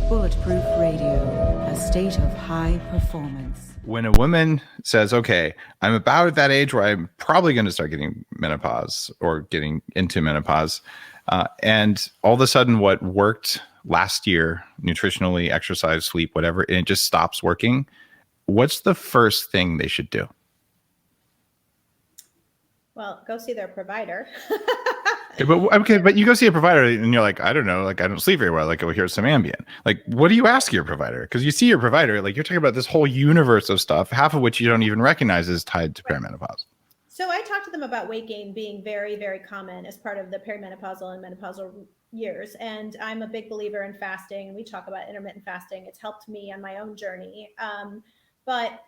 Bulletproof Radio, a state of high performance. When a woman says, okay, I'm about at that age where I'm probably going to start getting menopause or getting into menopause, and all of a sudden what worked last year, nutritionally, exercise, sleep, whatever, and it just stops working, what's the first thing they should do? Well, go see their provider. But you go see a provider and you're like, I don't know, like I don't sleep very well. Like, oh, here's some Ambien. Like, what do you ask your provider? Because you see your provider, like you're talking about this whole universe of stuff, half of which you don't even recognize is tied to perimenopause. So I talked to them about weight gain being very, very common as part of the perimenopausal and menopausal years. And I'm a big believer in fasting. We talk about intermittent fasting. It's helped me on my own journey. But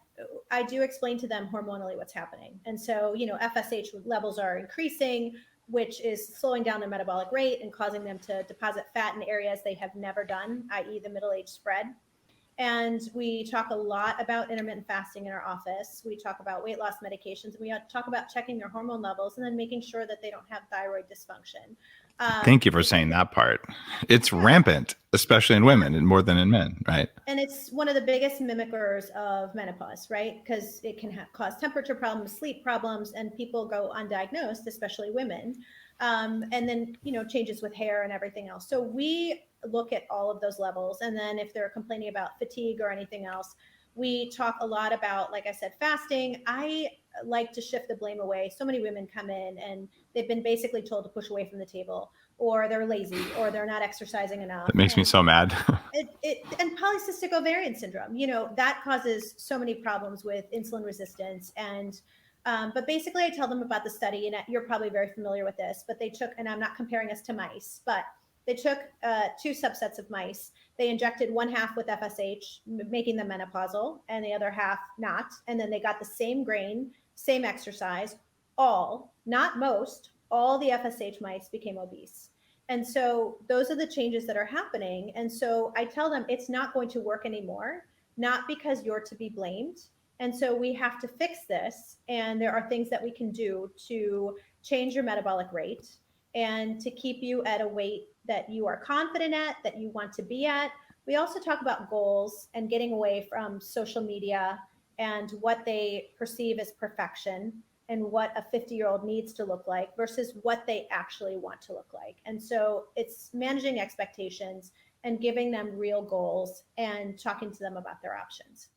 I do explain to them hormonally what's happening. And so, FSH levels are increasing, which is slowing down their metabolic rate and causing them to deposit fat in areas they have never done, i.e. the middle age spread. And we talk a lot about intermittent fasting in our office. We talk about weight loss medications. And we talk about checking their hormone levels and then making sure that they don't have thyroid dysfunction. Thank you for saying that part. It's rampant, especially in women and more than in men, right? And it's one of the biggest mimickers of menopause, right? Because it can cause temperature problems, sleep problems, and people go undiagnosed, especially women. And then, changes with hair and everything else. So we look at all of those levels. And then if they're complaining about fatigue or anything else, we talk a lot about, like I said, fasting. I like to shift the blame away. So many women come in and they've been basically told to push away from the table, or they're lazy, or they're not exercising enough. That makes me so mad. And polycystic ovarian syndrome, that causes so many problems with insulin resistance. And but basically I tell them about the study, and you're probably very familiar with this, but they took, and I'm not comparing us to mice, but they took two subsets of mice. They injected one half with FSH, making them menopausal, and the other half not. And then they got the same grain, same exercise, not most, all the FSH mice became obese. And so those are the changes that are happening. And so I tell them it's not going to work anymore, not because you're to be blamed. And so we have to fix this. And there are things that we can do to change your metabolic rate and to keep you at a weight that you are confident at, that you want to be at. We also talk about goals and getting away from social media and what they perceive as perfection and what a 50-year-old needs to look like versus what they actually want to look like. And so it's managing expectations and giving them real goals and talking to them about their options.